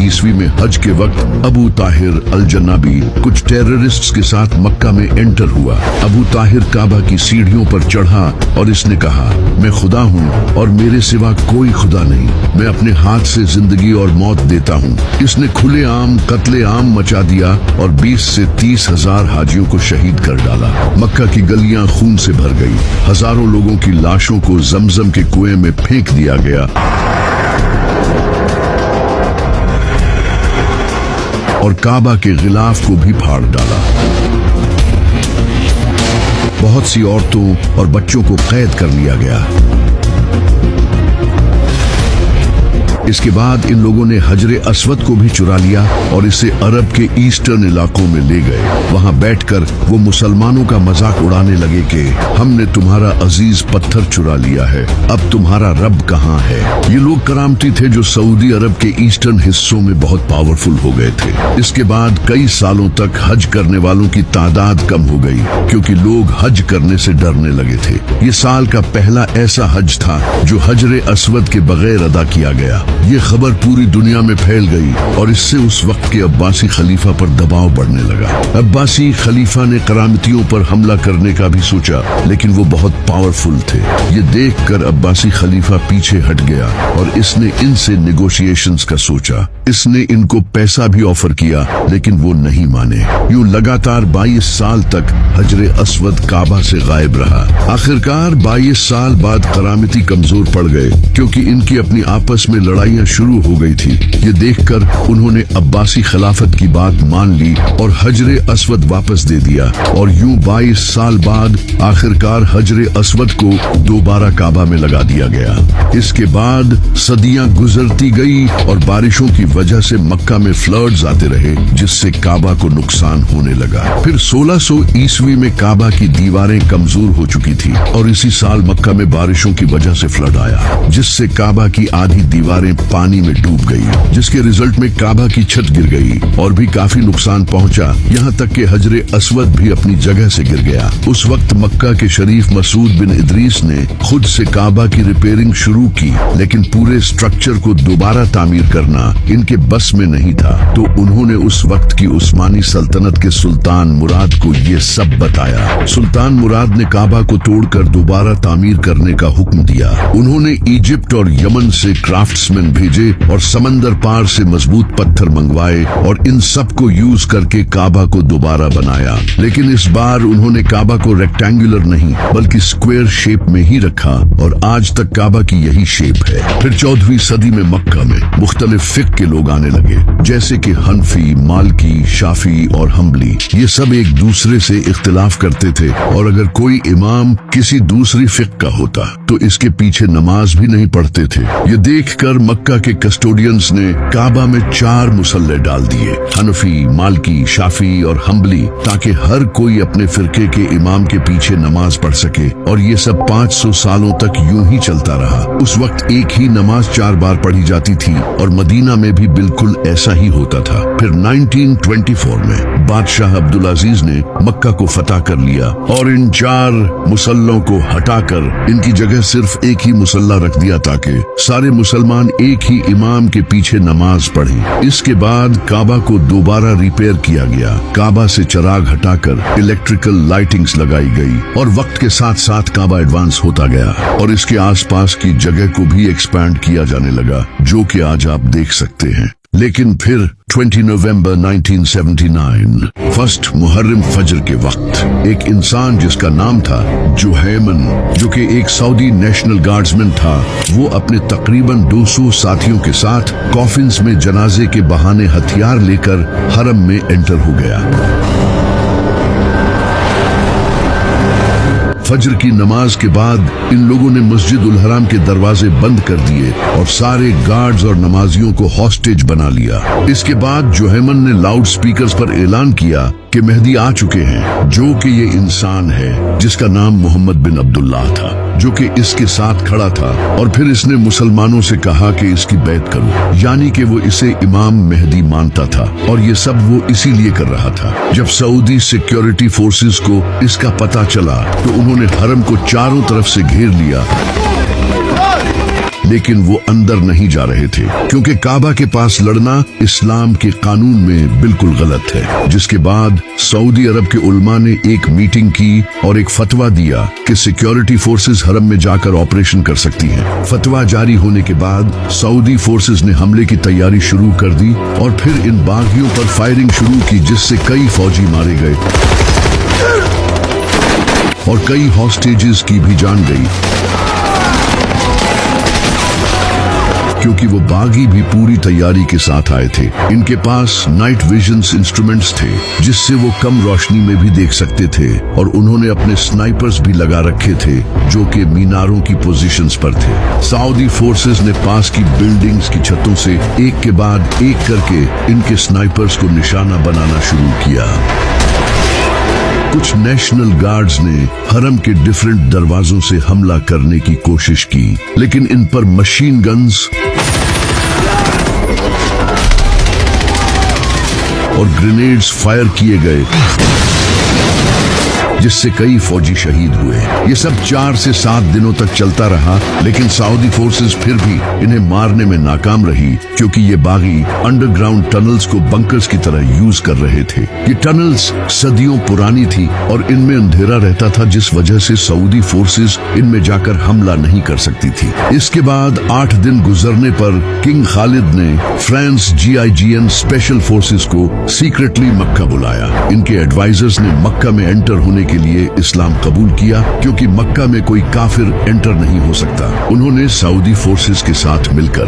ईस्वी में हज के वक्त अबू ताहिर अल जन्नाबी कुछ टेररिस्ट्स के साथ मक्का में एंटर हुआ। अबू ताहिर काबा की सीढ़ियों पर चढ़ा और इसने कहा, मैं खुदा हूँ और मेरे सिवा कोई खुदा नहीं, मैं अपने हाथ से जिंदगी और मौत देता हूँ। इसने खुलेआम कत्ले-आम मचा दिया और 20 से 30 हजार हाजियों को शहीद कर डाला। मक्का की गलियां खून से भर गई। हजारों लोगों की लाशों को जमजम के कुएं में फेंक दिया गया और काबा के गिलाफ को भी फाड़ डाला। बहुत सी औरतों और बच्चों को कैद कर लिया गया। इसके बाद इन लोगों ने हजरे अस्वद को भी चुरा लिया और इसे अरब के ईस्टर्न इलाकों में ले गए। वहां बैठकर वो मुसलमानों का मजाक उड़ाने लगे कि हमने तुम्हारा अजीज पत्थर चुरा लिया है, अब तुम्हारा रब कहाँ है। ये लोग करामती थे जो सऊदी अरब के ईस्टर्न हिस्सों में बहुत पावरफुल हो गए थे। इसके बाद कई सालों तक हज करने वालों की तादाद कम हो गई क्योंकि लोग हज करने से डरने लगे थे। ये साल का पहला ऐसा हज था जो हजरे अस्वद के बगैर अदा किया गया। ये खबर पूरी दुनिया में फैल गई और इससे उस वक्त के अब्बासी खलीफा पर दबाव बढ़ने लगा। अब्बासी खलीफा ने करामतियों पर हमला करने का भी सोचा, लेकिन वो बहुत पावरफुल थे। ये देखकर अब्बासी खलीफा पीछे हट गया और इसने इनसे नेगोशिएशंस का सोचा। इसने इनको पैसा भी ऑफर किया, लेकिन वो नहीं माने। यूं लगातार 22 साल तक हजरे अस्वद काबा से गायब रहा। आखिरकार 22 साल बाद करामती कमजोर पड़ गए क्योंकि इनकी अपनी आपस में लड़ाइयां शुरू हो गई थी। ये देखकर उन्होंने अब्बासी खिलाफत की बात मान ली और हजरे अस्वद वापस दे दिया और यूं 22 साल बाद आखिरकार हजरे अस्वद को दोबारा काबा में लगा दिया गया। इसके बाद सदियां गुजरती गई और बारिशों की वजह से मक्का में फ्लड्स आते रहे, जिससे काबा को नुकसान होने लगा। फिर 1600 ईस्वी में काबा की दीवारें कमजोर हो चुकी थी और इसी साल मक्का में बारिशों की वजह से फ्लड आया, जिससे काबा की आधी दीवारें पानी में डूब गई, जिसके रिजल्ट में काबा की छत गिर गई और भी काफी नुकसान पहुंचा। यहाँ तक कि हजरे अस्वद भी अपनी जगह से गिर गया। उस वक्त मक्का के शरीफ मसूद बिन इदरीस ने खुद से काबा की रिपेयरिंग शुरू की, लेकिन पूरे स्ट्रक्चर को दोबारा तामीर करना इनके बस में नहीं था। तो उन्होंने उस वक्त की उस्मानी सल्तनत के सुल्तान मुराद को ये सब बताया। सुल्तान मुराद ने काबा को तोड़कर दोबारा तामीर करने का हुक्म दिया। उन्होंने इजिप्ट और यमन से क्राफ्ट्समैन भेजे और समंदर पार से मजबूत पत्थर मंगवाए और इन सब को यूज करके काबा को दोबारा बनाया। लेकिन इस बार उन्होंने काबा को रेक्टेंगुलर नहीं बल्कि स्क्वायर शेप में ही रखा और आज तक काबा की यही शेप है। फिर 14वीं सदी में मक्का में मुख्तलिफ फिक्र के लोग आने लगे, जैसे कि हनफी, मालकी, शाफी और हम्बली। ये सब एक दूसरे से इख्तिलाफ करते थे और अगर कोई इमाम किसी दूसरी फिक्र का होता तो इसके पीछे नमाज भी नहीं पढ़ते थे। ये देखकर मक्का के कस्टोडियंस ने काबा में 4 मुसल्ले डाल दिए, हनफी, मालकी, शाफी और हम्बली, ताकि हर कोई अपने फिरके के इमाम के पीछे नमाज पढ़ सके। और ये सब 500 सालों तक यूं ही चलता रहा। उस वक्त एक ही नमाज 4 बार पढ़ी जाती थी और मदीना में भी बिल्कुल ऐसा ही होता था। फिर 1924 में बादशाह अब्दुल अजीज ने मक्का को फतह कर लिया और इन 4 मुसल्लों को हटाकर इनकी जगह सिर्फ एक ही मुसल्ला रख दिया ताकि सारे मुसलमान एक ही इमाम के पीछे नमाज पढ़ें। इसके बाद काबा को दोबारा रिपेयर किया गया। काबा से चराग हटाकर इलेक्ट्रिकल लाइटिंग्स लगाई गई और वक्त के साथ साथ काबा एडवांस होता गया और इसके आसपास की जगह को भी एक्सपैंड किया जाने लगा, जो कि आज आप देख सकते हैं। लेकिन फिर 20 नवंबर 1979 फर्स्ट मुहर्रम फजर के वक्त एक इंसान जिसका नाम था जुहैमन, जो कि एक सऊदी नेशनल गार्ड्समैन था, वो अपने तकरीबन 200 साथियों के साथ कॉफिन्स में जनाजे के बहाने हथियार लेकर हरम में एंटर हो गया। फजर की नमाज के बाद इन लोगों ने मस्जिद उल हराम के दरवाजे बंद कर दिए और सारे गार्ड्स और नमाजियों को हॉस्टेज बना लिया। इसके बाद जुहैमन ने लाउड स्पीकर्स पर ऐलान किया कि मेहदी आ चुके हैं, जो कि ये इंसान है जिसका नाम मोहम्मद बिन अब्दुल्लाह था, जो कि इसके साथ खड़ा था। और फिर इसने मुसलमानों से कहा कि इसकी बैत करो, यानी कि वो इसे इमाम मेहदी मानता था और ये सब वो इसीलिए कर रहा था। जब सऊदी सिक्योरिटी फोर्सेस को इसका पता चला तो उन्होंने हरम को चारों तरफ से घेर लिया, लेकिन वो अंदर नहीं जा रहे थे क्योंकि काबा के पास लड़ना इस्लाम के कानून में बिल्कुल गलत है। जिसके बाद सऊदी अरब के उलमा ने एक मीटिंग की और एक फतवा दिया कि सिक्योरिटी फोर्सेस हरम में जाकर ऑपरेशन कर सकती हैं। फतवा जारी होने के बाद सऊदी फोर्सेस ने हमले की तैयारी शुरू कर दी और फिर इन बागियों पर फायरिंग शुरू की, जिससे कई फौजी मारे गए और कई हॉस्टेजेस की भी जान गई, क्योंकि वो बागी भी पूरी तैयारी के साथ आए थे। इनके पास नाइट विजन्स इंस्ट्रूमेंट्स थे जिससे वो कम रोशनी में भी देख सकते थे, और उन्होंने अपने स्नाइपर्स भी लगा रखे थे जो कि मीनारों की पोजीशंस पर थे। सऊदी फोर्सेस ने पास की बिल्डिंग्स की छतों से एक के बाद एक करके इनके स्नाइपर्स को निशाना बनाना शुरू किया। कुछ नेशनल गार्ड्स ने हरम के डिफरेंट दरवाजों से हमला करने की कोशिश की, लेकिन इन पर मशीन गन्स और ग्रेनेड्स फायर किए गए, जिससे कई फौजी शहीद हुए। ये सब 4 से 7 दिनों तक चलता रहा, लेकिन सऊदी फोर्सेस फिर भी इन्हें मारने में नाकाम रही, क्योंकि ये बागी अंडरग्राउंड टनल्स को बंकर्स की तरह यूज कर रहे थे। ये टनल्स सदियों पुरानी थी और इनमें अंधेरा रहता था, जिस वजह से सऊदी फोर्सेस इनमें जाकर हमला नहीं कर सकती थी। इसके बाद 8 दिन गुजरने पर किंग खालिद ने फ्रांस GIGN स्पेशल फोर्सेस को सीक्रेटली मक्का बुलाया। इनके एडवाइजर्स ने मक्का में एंटर होने के लिए इस्लाम कबूल किया, क्योंकि मक्का में कोई काफिर एंटर नहीं हो सकता। उन्होंने सऊदी फोर्सेस के साथ मिलकर